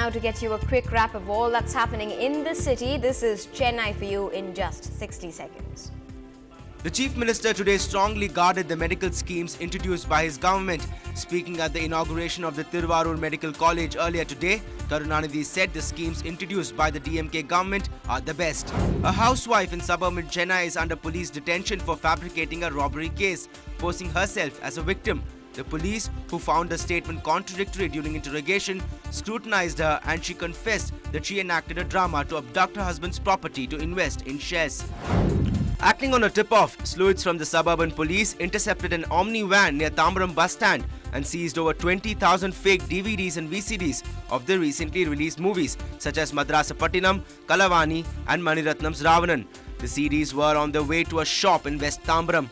now to get you a quick wrap of all that's happening in the city. This is Chennai for you in just 60 seconds. The Chief Minister today strongly guarded the medical schemes introduced by his government. Speaking at the inauguration of the Tiruvarur Medical College earlier today, Karunanidhi said the schemes introduced by the DMK government are the best. A housewife in suburban Chennai is under police detention for fabricating a robbery case, posing herself as a victim. The police, who found the statement contradictory during interrogation, scrutinized her and she confessed that she enacted a drama to abduct her husband's property to invest in shares. Acting on a tip-off, sleuths from the suburban police intercepted an Omni van near Tambaram bus stand and seized over 20,000 fake DVDs and VCDs of the recently released movies such as Madrasapattinam, Kalavani and Maniratnam's Ravanan. The CDs were on their way to a shop in West Tambaram.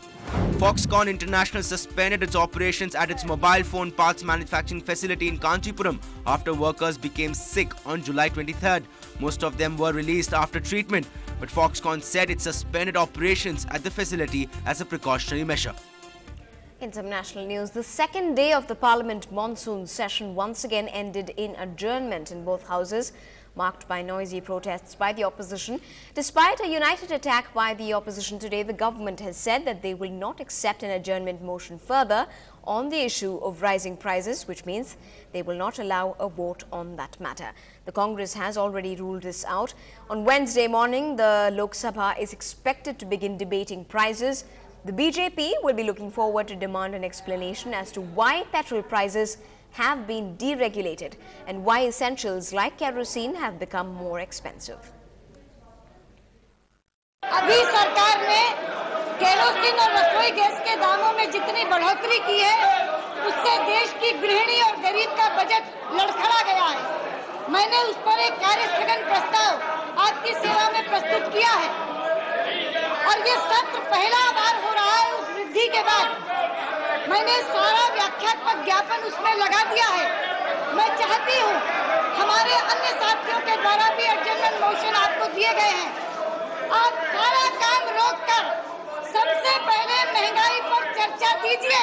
Foxconn International suspended its operations at its mobile phone parts manufacturing facility in Kanchipuram after workers became sick on July 23rd. Most of them were released after treatment, but Foxconn said it suspended operations at the facility as a precautionary measure. In some national news, the second day of the Parliament monsoon session once again ended in adjournment in both houses, marked by noisy protests by the opposition. Despite a united attack by the opposition today, the government has said that they will not accept an adjournment motion further on the issue of rising prices, which means they will not allow a vote on that matter. The Congress has already ruled this out. On Wednesday morning, the Lok Sabha is expected to begin debating prices. The BJP will be looking forward to demand an explanation as to why petrol prices have been deregulated and why essentials like kerosene have become more expensive. अभी सरकार ने kerosene और रसोई gas के दामों में जितनी बढ़ोतरी की है, उससे देश की गृहिणी और गरीब का बजट लड़खड़ा गया है। मैंने उस पर एक कार्यस्थगन प्रस्ताव आपकी सेवा में प्रस्तुत किया है और ये सत्र पहला बार हो रहा है उस वृद्धि के बाद। मैंने सारा व्याख्यात्मक ज्ञापन उसमें लगा दिया है। मैं चाहती हूँ हमारे अन्य साथियों के द्वारा भी एडजर्नमेंट मोशन आपको दिए गए हैं। आप सारा काम रोककर सबसे पहले महंगाई पर चर्चा कीजिए।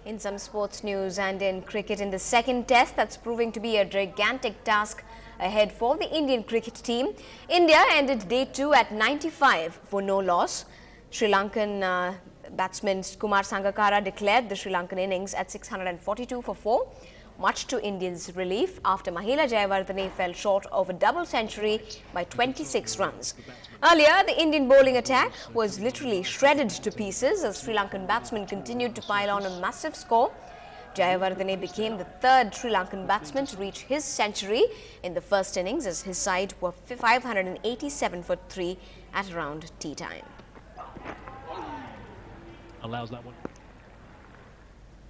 In some sports news and in cricket, in the second test that's proving to be a gigantic task ahead for the Indian cricket team, India ended day 2 at 95 for no loss. Sri Lankan batsman Kumar Sangakkara declared the Sri Lankan innings at 642 for 4, much to Indians' relief after Mahela Jayawardene fell short of a double century by 26 runs. Earlier, the Indian bowling attack was literally shredded to pieces as Sri Lankan batsmen continued to pile on a massive score. Jayawardene became the third Sri Lankan batsman to reach his century in the first innings as his side were 587 for 3 at around tea time. Allows that one.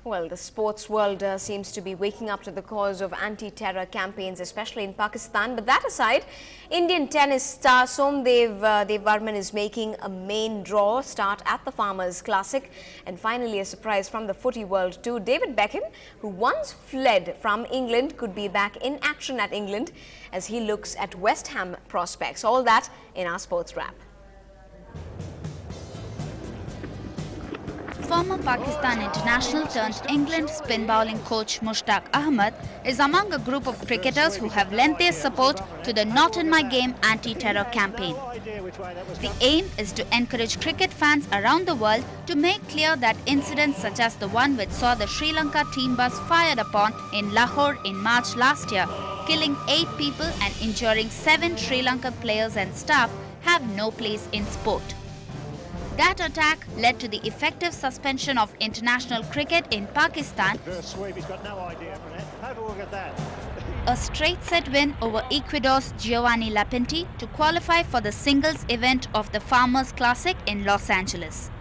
Well, the sports world seems to be waking up to the cause of anti-terror campaigns, especially in Pakistan. But that aside, Indian tennis star Somdev Varman is making a main draw start at the Farmers Classic. And finally, a surprise from the footy world too. David Beckham, who once fled from England, could be back in action at England as he looks at West Ham prospects. All that in our sports wrap. Former Pakistan international turned England spin bowling coach Mushtaq Ahmed is among a group of cricketers who have lent their support to the Not In My Game anti-terror campaign. The aim is to encourage cricket fans around the world to make clear that incidents such as the one which saw the Sri Lanka team bus fired upon in Lahore in March last year, killing 8 people and injuring 7 Sri Lankan players and staff, have no place in sport. That attack led to the effective suspension of international cricket in Pakistan, a straight set win over Ecuador's Giovanni Lapinti to qualify for the singles event of the Farmers Classic in Los Angeles.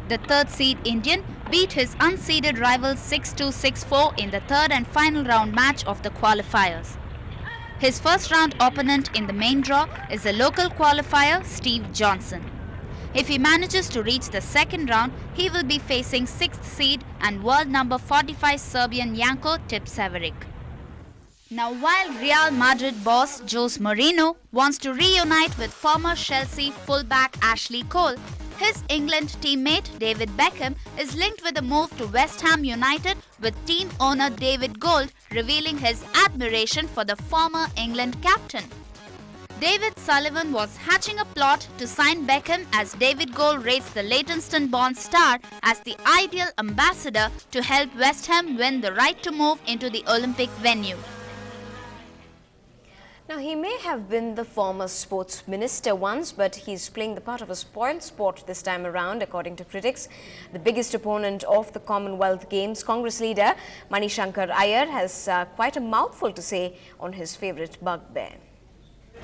The third seed Indian beat his unseeded rival 6-2, 6-4 in the third and final round match of the qualifiers. His first round opponent in the main draw is the local qualifier Steve Johnson. If he manages to reach the second round, he will be facing 6th seed and world number 45 Serbian Janko Tipsarevic. Now, while Real Madrid boss Jose Mourinho wants to reunite with former Chelsea fullback Ashley Cole, His England teammate David Beckham is linked with a move to West Ham United, with team owner David Gold revealing his admiration for the former England captain. David Sullivan was hatching a plot to sign Beckham as David Gold rates the Leytonstone-born star as the ideal ambassador to help West Ham win the right to move into the Olympic venue. Now, he may have been the former sports minister once, but he's playing the part of a spoiled sport this time around, according to critics. The biggest opponent of the Commonwealth Games, Congress leader Manishankar Iyer, has quite a mouthful to say on his favourite bugbear.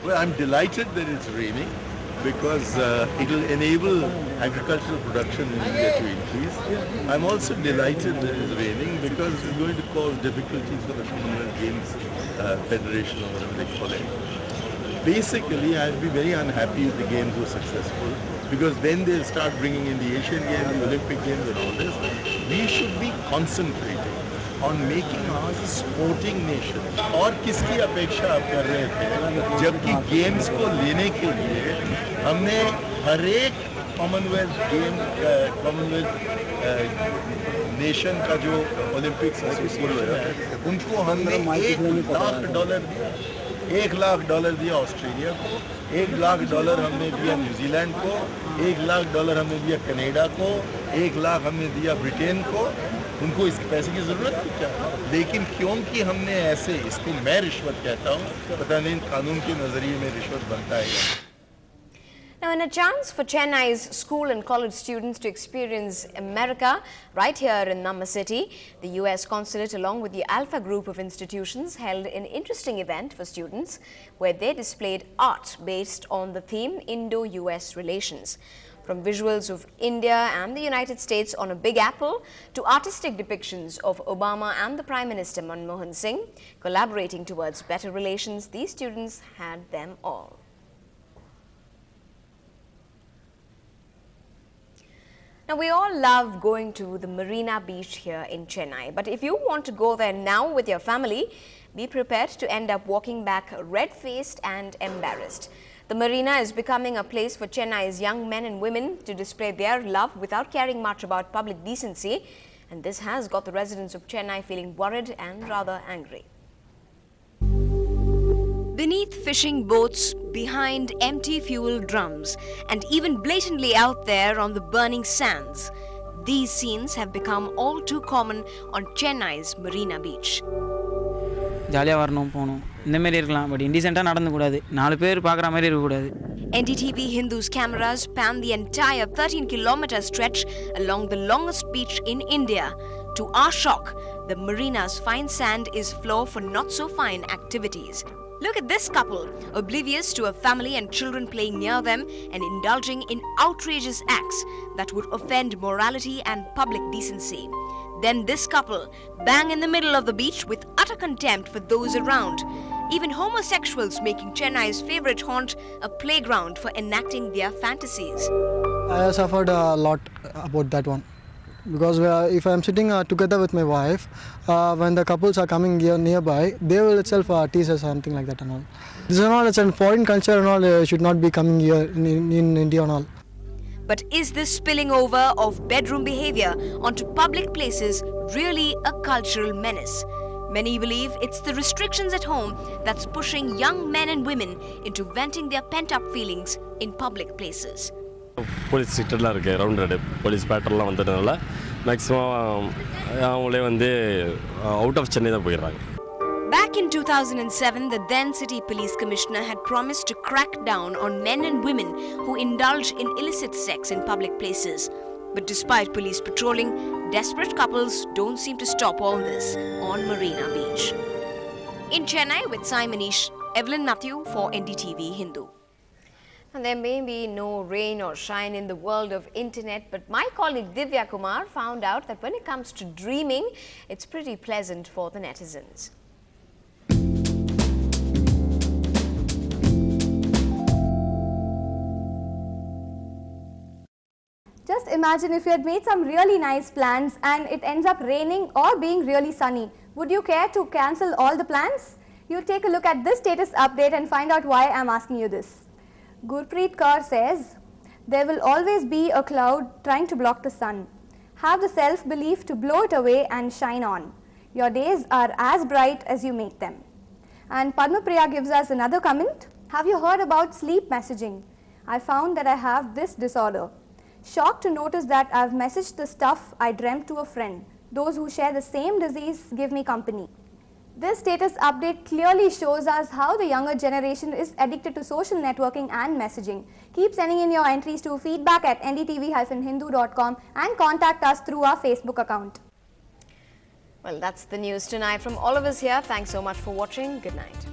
Well, I'm delighted that it's raining because it will enable agricultural production in India to increase. I'm also delighted that it's raining because it's going to cause difficulties for the Commonwealth Games Federation or whatever they call it. Basically, I'd be very unhappy if the games were successful because then they'll start bringing in the Asian Games, the Olympic Games and all this. We should be concentrating on making ours a sporting nation. और किसकी अपेक्षा आप कर रहे थे जबकि games को लेने के लिए हमने हर एक कॉमनवेल्थ नेशन का जो ओलंपिक्स एसोसिएशन है उनको हमने $1 लाख दिया ऑस्ट्रेलिया को, $1 लाख हमने दिया न्यूजीलैंड को, $1 लाख हमने दिया कनाडा को, $1 लाख हमने दिया ब्रिटेन को. उनको इस पैसे की ज़रूरत थी क्या? लेकिन क्योंकि हमने ऐसे, इसको मैं रिश्वत कहता हूँ, पता नहीं कानून के नज़रिए में रिश्वत बनता है. Now, in a chance for Chennai's school and college students to experience America right here in Namma City, the US Consulate along with the Alpha Group of institutions held an interesting event for students where they displayed art based on the theme Indo-US relations. From visuals of India and the United States on a Big Apple to artistic depictions of Obama and the Prime Minister Manmohan Singh collaborating towards better relations, these students had them all. Now, we all love going to the Marina Beach here in Chennai, but if you want to go there now with your family, be prepared to end up walking back red-faced and embarrassed. The Marina is becoming a place for Chennai's young men and women to display their love without caring much about public decency, and this has got the residents of Chennai feeling worried and rather angry. Beneath fishing boats, behind empty fuel drums, and even blatantly out there on the burning sands, these scenes have become all too common on Chennai's Marina Beach. Ndtv-Hindu's cameras pan the entire 13-kilometer stretch along the longest beach in India. To our shock, the marina's fine sand is floor for not-so-fine activities. Look at this couple, oblivious to a family and children playing near them and indulging in outrageous acts that would offend morality and public decency. Then this couple, bang in the middle of the beach with utter contempt for those around. Even homosexuals making Chennai's favorite haunt a playground for enacting their fantasies. I suffered a lot about that one. Because if I am sitting together with my wife, when the couples are coming here nearby, they will itself tease us something like that and all. This is all, it's a foreign culture and all, should not be coming here in India and all. But is this spilling over of bedroom behavior onto public places really a cultural menace? Many believe it's the restrictions at home that's pushing young men and women into venting their pent-up feelings in public places. Police strictly around police patrol maximum out of Chennai. Back in 2007, the then city police commissioner had promised to crack down on men and women who indulge in illicit sex in public places. But despite police patrolling, desperate couples don't seem to stop all this on Marina Beach. In Chennai with Simonish, Evelyn Matthew for Ndtv-Hindu. And there may be no rain or shine in the world of internet, but my colleague Divya Kumar found out that when it comes to dreaming, it's pretty pleasant for the netizens. Just imagine if you had made some really nice plans and it ends up raining or being really sunny. Would you care to cancel all the plans? You take a look at this status update and find out why I'm asking you this. Gurpreet Kaur says, There will always be a cloud trying to block the sun. Have the self-belief to blow it away and shine on. Your days are as bright as you make them. And Padma Priya gives us another comment. Have you heard about sleep messaging? I found that I have this disorder. Shocked to notice that I've messaged the stuff I dreamt to a friend. Those who share the same disease give me company. This status update clearly shows us how the younger generation is addicted to social networking and messaging. Keep sending in your entries to feedback@ndtv-hindu.com and contact us through our Facebook account. Well, that's the news tonight from all of us here. Thanks so much for watching. Good night.